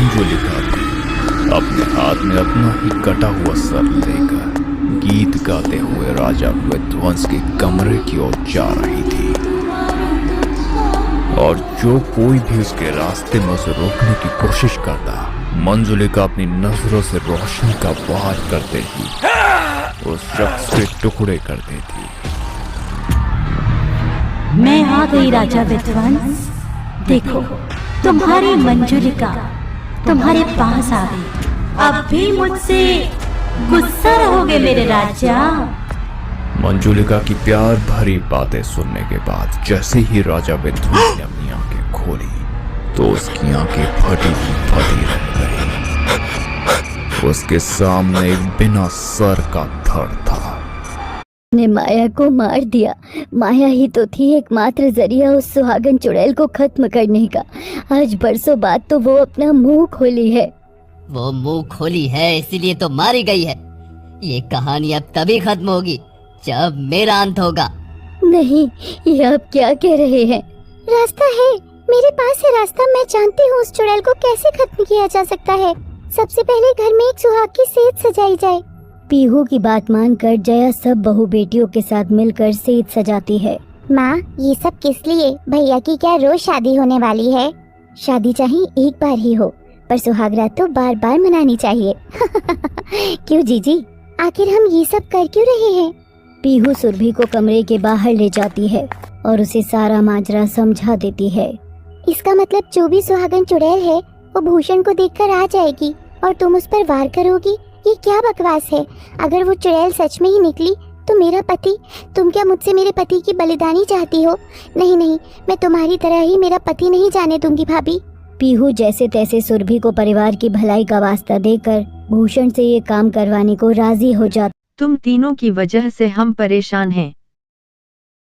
मंजुलिका भी अपने हाथ में अपना ही कटा हुआ सर लेकर गीत गाते हुए राजा विध्वंस के कमरे की ओर जा रही थी। और जो कोई भी उसके रास्ते में उसे रोकने की कोशिश करता, मंजुलिका अपनी नजरों से रोशनी का वार करते ही उस शख्स के टुकड़े कर देती। मैं आ गई राजा विध्वंस। देखो, तुम्हारी मंजुलिका तुम्हारे पास आ गई। अब भी मुझसे गुस्सा रहोगे मेरे राजा? मंजुलिका की प्यार भरी बातें सुनने के बाद जैसे ही राजा विध्वंस ने अपनी आंखें खोली तो उसकी आंखें फटी रह गई। उसके सामने एक बिना सर का धड़ था। ने माया को मार दिया। माया ही तो थी एकमात्र जरिया उस सुहागन चुड़ैल को खत्म करने का। आज बरसों बाद तो वो अपना मुंह खोली है। वो मुंह खोली है इसीलिए तो मारी गई है। ये कहानी अब तभी खत्म होगी जब मेरा अंत होगा। नहीं, ये आप क्या कह रहे हैं? रास्ता है, मेरे पास है रास्ता। मैं जानती हूँ उस चुड़ैल को कैसे खत्म किया जा सकता है। सबसे पहले घर में एक सुहाग की सेज सजाई जाए। पीहू की बात मानकर जया सब बहू बेटियों के साथ मिलकर सेज सजाती है। माँ, ये सब किस लिए? भैया की क्या रोज शादी होने वाली है? शादी चाहे एक बार ही हो, पर सुहागरात तो बार बार मनानी चाहिए। क्यों जीजी, आखिर हम ये सब कर क्यों रहे हैं? पीहू सुरभि को कमरे के बाहर ले जाती है और उसे सारा माजरा समझा देती है। इसका मतलब जो भी सुहागन चुड़ैल है वो भूषण को देखकर आ जाएगी और तुम उस पर वार करोगी। ये क्या बकवास है? अगर वो चुड़ैल सच में ही निकली तो मेरा पति, तुम क्या मुझसे मेरे पति की बलिदानी चाहती हो? नहीं नहीं, मैं तुम्हारी तरह ही मेरा पति नहीं जाने दूंगी भाभी। पीहू जैसे तैसे सुरभि को परिवार की भलाई का वास्ता देकर भूषण से ये काम करवाने को राजी हो जाता। तुम तीनों की वजह से हम परेशान हैं।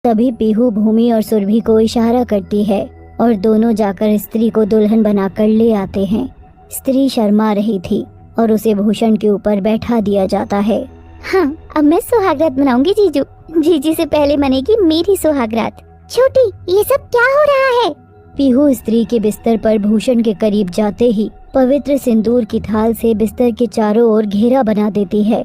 तभी पीहू भूमि और सुरभि को इशारा करती है और दोनों जाकर स्त्री को दुल्हन बनाकर ले आते हैं। स्त्री शर्मा रही थी और उसे भूषण के ऊपर बैठा दिया जाता है। हाँ, अब मैं सुहागरात मनाऊंगी जीजू। जीजी से पहले मनेगी मेरी सुहागरात। छोटी, ये सब क्या हो रहा है? पीहू स्त्री के बिस्तर पर भूषण के करीब जाते ही पवित्र सिंदूर की थाल से बिस्तर के चारों ओर घेरा बना देती है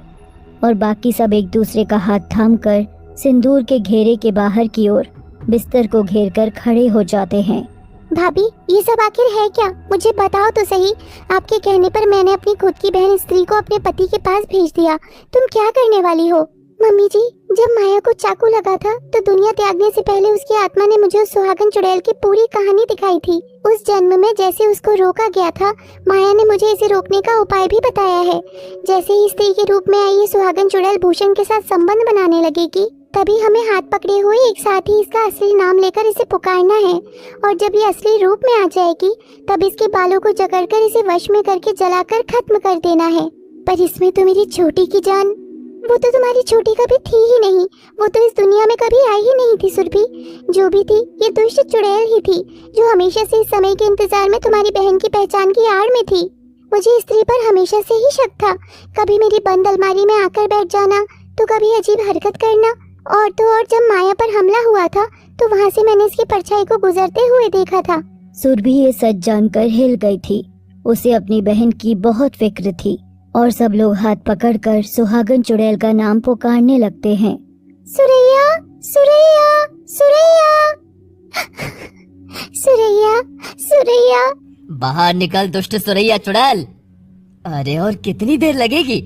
और बाकी सब एक दूसरे का हाथ थामकर सिंदूर के घेरे के बाहर की ओर बिस्तर को घेरकर खड़े हो जाते हैं। भाभी, ये सब आखिर है क्या? मुझे बताओ तो सही। आपके कहने पर मैंने अपनी खुद की बहन स्त्री को अपने पति के पास भेज दिया। तुम क्या करने वाली हो? मम्मी जी, जब माया को चाकू लगा था तो दुनिया त्यागने से पहले उसकी आत्मा ने मुझे उस सुहागन चुड़ैल की पूरी कहानी दिखाई थी। उस जन्म में जैसे उसको रोका गया था, माया ने मुझे इसे रोकने का उपाय भी बताया है। जैसे ही स्त्री के रूप में आई ये सुहागन चुड़ैल भूषण के साथ संबंध बनाने लगेगी, तभी हमें हाथ पकड़े हुए एक साथ ही इसका असली नाम लेकर इसे पुकारना है। और जब ये असली रूप में आ जाएगी तब इसके बालों को जकड़कर इसे वश में करके जलाकर खत्म कर देना है। पर इसमें तो मेरी छोटी की जान, वो तो तुम्हारी छोटी कभी थी ही नहीं। वो तो इस दुनिया में कभी आई ही नहीं थी सुरभि। जो भी थी ये दुष्ट चुड़ैल ही थी जो हमेशा से इस समय के इंतजार में तुम्हारी बहन की पहचान की आड़ में थी। मुझे स्त्री पर हमेशा से ही शक था। कभी मेरी बंद अलमारी में आकर बैठ जाना तो कभी अजीब हरकत करना, और तो और जब माया पर हमला हुआ था तो वहाँ से मैंने इसकी परछाई को गुजरते हुए देखा था। सुरभि ये सच जानकर हिल गई थी। उसे अपनी बहन की बहुत फिक्र थी और सब लोग हाथ पकड़कर सुहागन चुड़ैल का नाम पुकारने लगते हैं। सुरैया, सुरैया, सुरैया, सुरैया, सुरैया। बाहर निकल दुष्ट सुरैया चुड़ैल। अरे और कितनी देर लगेगी?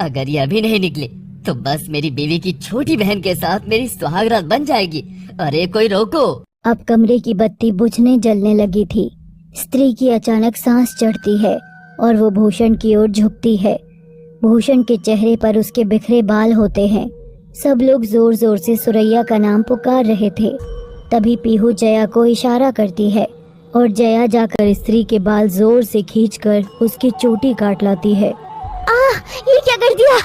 अगर ये अभी नहीं निकले तो बस मेरी बीवी की छोटी बहन के साथ मेरी सुहागरात बन जाएगी। अरे कोई रोको। अब कमरे की बत्ती बुझने जलने लगी थी। स्त्री की अचानक सांस चढ़ती है और वो भूषण की ओर झुकती है। भूषण के चेहरे पर उसके बिखरे बाल होते हैं। सब लोग जोर जोर से सुरैया का नाम पुकार रहे थे। तभी पीहू जया को इशारा करती है और जया जाकर स्त्री के बाल जोर से खींचकर उसकी चोटी काट लाती है। ये क्या कर दिया?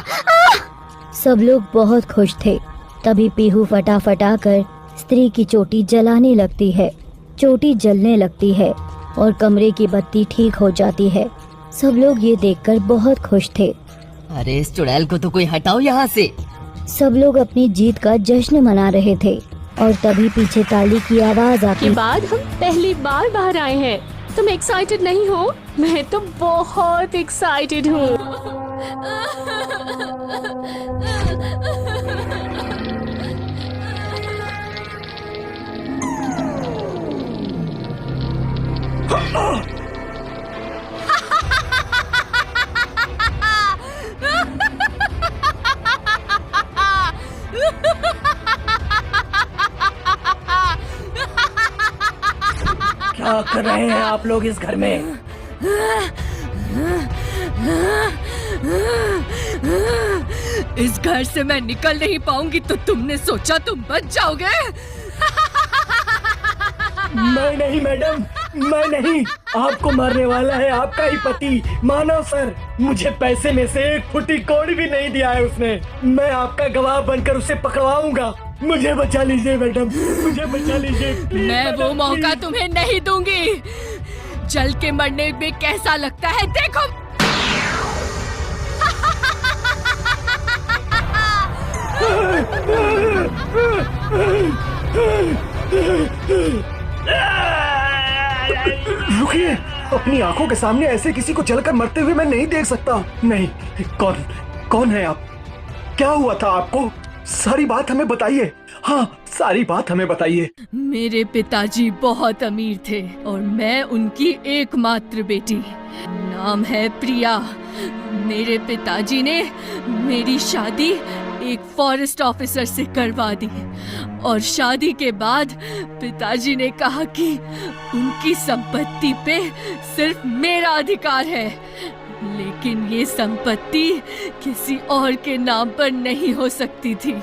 सब लोग बहुत खुश थे। तभी पीहू फटाफटा कर स्त्री की चोटी जलाने लगती है। चोटी जलने लगती है और कमरे की बत्ती ठीक हो जाती है। सब लोग ये देखकर बहुत खुश थे। अरे इस चुड़ैल को तो कोई हटाओ यहाँ से। सब लोग अपनी जीत का जश्न मना रहे थे और तभी पीछे ताली की आवाज आती। के बाद हम पहली बार बाहर आए हैं। तुम एक्साइटेड नहीं हो? मैं तो बहुत एक्साइटेड हूँ। क्या कर रहे हैं आप लोग इस घर में? इस घर से मैं निकल नहीं पाऊंगी तो तुमने सोचा तुम बच जाओगे? मैं नहीं मैडम, मैं नहीं। आपको मारने वाला है आपका ही पति मानव सर। मुझे पैसे में से एक फुटी कौड़ी भी नहीं दिया है उसने। मैं आपका गवाह बनकर उसे पकड़वाऊंगा। मुझे बचा लीजिए मैडम, मुझे बचा लीजिए प्लीज। मैं वो मैडम, मौका प्लीज। तुम्हें नहीं दूंगी। जल के मरने में कैसा लगता है देखो। रुकिए, अपनी आंखों के सामने ऐसे किसी को जलकर मरते हुए मैं नहीं देख सकता। नहीं, कौन है आप? क्या हुआ था आपको? सारी बात हमें बताइए। हाँ, सारी बात हमें बताइए। मेरे पिताजी बहुत अमीर थे और मैं उनकी एकमात्र बेटी। नाम है प्रिया। मेरे पिताजी ने मेरी शादी एक फॉरेस्ट ऑफिसर से करवा दी और शादी के बाद पिताजी ने कहा कि उनकी संपत्ति पे सिर्फ मेरा अधिकार है, लेकिन ये संपत्ति किसी और के नाम पर नहीं हो सकती थी,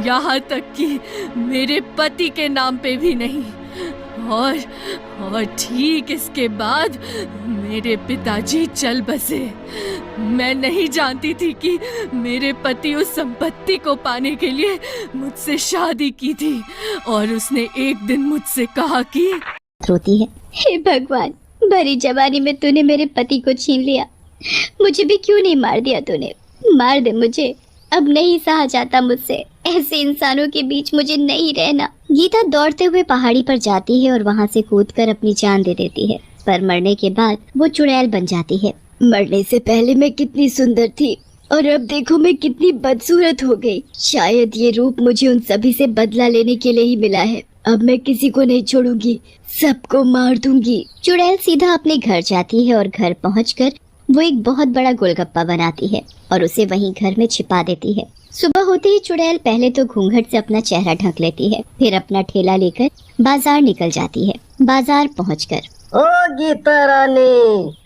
यहाँ तक कि मेरे पति के नाम पे भी नहीं। और ठीक इसके बाद मेरे पिताजी चल बसे। मैं नहीं जानती थी कि मेरे पति उस संपत्ति को पाने के लिए मुझसे शादी की थी और उसने एक दिन मुझसे कहा कि रोती है, हे भगवान, भरी जवानी में तूने मेरे पति को छीन लिया। मुझे भी क्यों नहीं मार दिया तूने? मार दे मुझे, अब नहीं सहा जाता मुझसे। ऐसे इंसानों के बीच मुझे नहीं रहना। गीता दौड़ते हुए पहाड़ी पर जाती है और वहाँ से कूदकर अपनी जान दे देती है, पर मरने के बाद वो चुड़ैल बन जाती है। मरने से पहले मैं कितनी सुंदर थी और अब देखो मैं कितनी बदसूरत हो गई। शायद ये रूप मुझे उन सभी से बदला लेने के लिए ही मिला है। अब मैं किसी को नहीं छोड़ूंगी, सबको मार दूंगी। चुड़ैल सीधा अपने घर जाती है और घर पहुंचकर वो एक बहुत बड़ा गोलगप्पा बनाती है और उसे वहीं घर में छिपा देती है। सुबह होते ही चुड़ैल पहले तो घूंघट से अपना चेहरा ढक लेती है, फिर अपना ठेला लेकर बाजार निकल जाती है। बाजार पहुंचकर, ओ गीता रानी,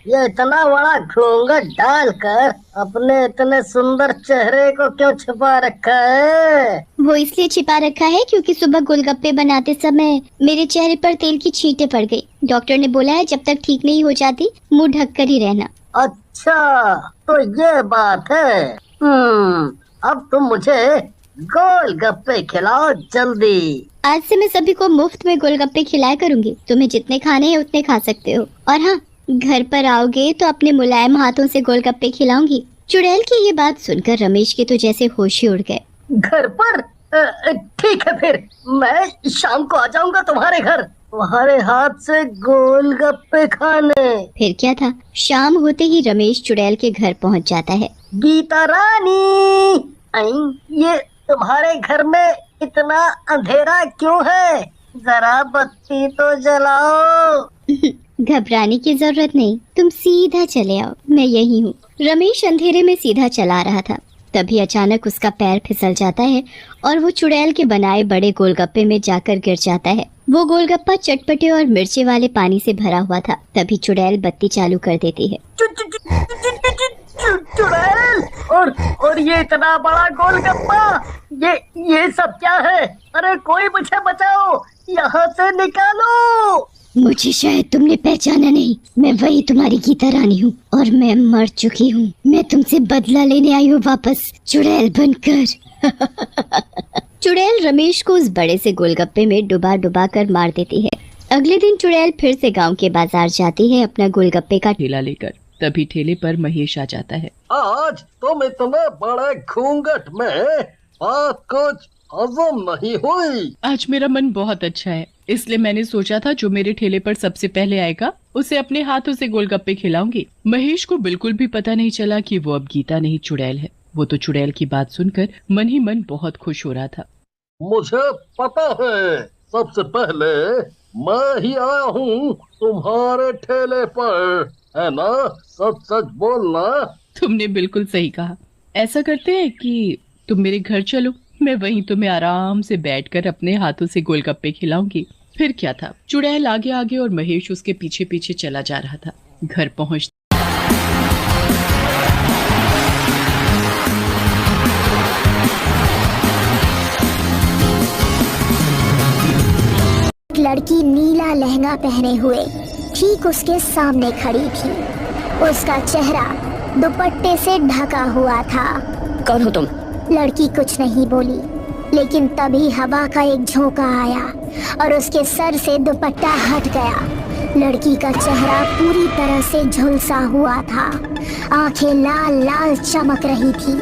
ये इतना बड़ा घूंघट डालकर अपने इतने सुंदर चेहरे को क्यों छिपा रखा है? वो इसलिए छिपा रखा है क्योंकि सुबह गोलगप्पे बनाते समय मेरे चेहरे पर तेल की छींटें पड़ गई। डॉक्टर ने बोला है जब तक ठीक नहीं हो जाती मुंह ढक कर ही रहना। अच्छा, तो ये बात है। अब तुम मुझे गोलगप्पे खिलाओ जल्दी। आज से मैं सभी को मुफ्त में गोलगप्पे खिलाया करूंगी। तुम्हें जितने खाने हैं उतने खा सकते हो। और हाँ, घर पर आओगे तो अपने मुलायम हाथों से गोलगप्पे खिलाऊंगी। चुड़ैल की ये बात सुनकर रमेश के तो जैसे होश ही उड़ गए। घर पर? ठीक है, फिर मैं शाम को आ जाऊंगा तुम्हारे घर, तुम्हारे हाथ से गोलगप्पे खाने। फिर क्या था, शाम होते ही रमेश चुड़ैल के घर पहुंच जाता है। गीता रानी, ये तुम्हारे घर में इतना अंधेरा क्यों है? जरा बत्ती तो जलाओ। घबराने की जरूरत नहीं, तुम सीधा चले आओ, मैं यही हूँ। रमेश अंधेरे में सीधा चला रहा था, तभी अचानक उसका पैर फिसल जाता है और वो चुड़ैल के बनाए बड़े गोलगप्पे में जाकर गिर जाता है। वो गोलगप्पा चटपटे और मिर्ची वाले पानी से भरा हुआ था। तभी चुड़ैल बत्ती चालू कर देती है। चुड़ैल, और ये इतना बड़ा गोलगप्पा, ये सब क्या है? अरे कोई मुझे बचाओ, यहाँ से निकालो। मुझे शायद तुमने पहचाना नहीं, मैं वही तुम्हारी गीता रानी हूँ और मैं मर चुकी हूँ। मैं तुमसे बदला लेने आई हूँ वापस, चुड़ैल बनकर। चुड़ैल रमेश को उस बड़े से गोलगप्पे में डुबा डुबा कर मार देती है। अगले दिन चुड़ैल फिर से गांव के बाजार जाती है अपना गोलगप्पे का ठेला लेकर। तभी ठेले पर महेश आ जाता है। आज तुम इतने बड़े घूंघट में बात कुछ हजम नहीं हुई। आज मेरा मन बहुत अच्छा है, इसलिए मैंने सोचा था जो मेरे ठेले पर सबसे पहले आएगा उसे अपने हाथों से गोलगप्पे खिलाऊंगी। महेश को बिल्कुल भी पता नहीं चला कि वो अब गीता नहीं चुड़ैल है। वो तो चुड़ैल की बात सुनकर मन ही मन बहुत खुश हो रहा था। मुझे पता है, सबसे पहले मैं ही आया हूँ तुम्हारे ठेले पर, है ना? सच सच बोलना। तुमने बिल्कुल सही कहा। ऐसा करते हैं कि तुम मेरे घर चलो, मैं वहीं तुम्हें आराम से बैठकर अपने हाथों से गोलगप्पे खिलाऊंगी। फिर क्या था, चुड़ैल आगे आगे और महेश उसके पीछे पीछे चला जा रहा था। घर पहुंच एक लड़की नीला लहंगा पहने हुए ठीक उसके सामने खड़ी थी। उसका चेहरा दुपट्टे से ढका हुआ था। कौन हो तुम? लड़की कुछ नहीं बोली, लेकिन तभी हवा का एक झोंका आया और उसके सर से दुपट्टा हट गया। लड़की का चेहरा पूरी तरह से झुलसा हुआ था, आंखें लाल लाल चमक रही थी।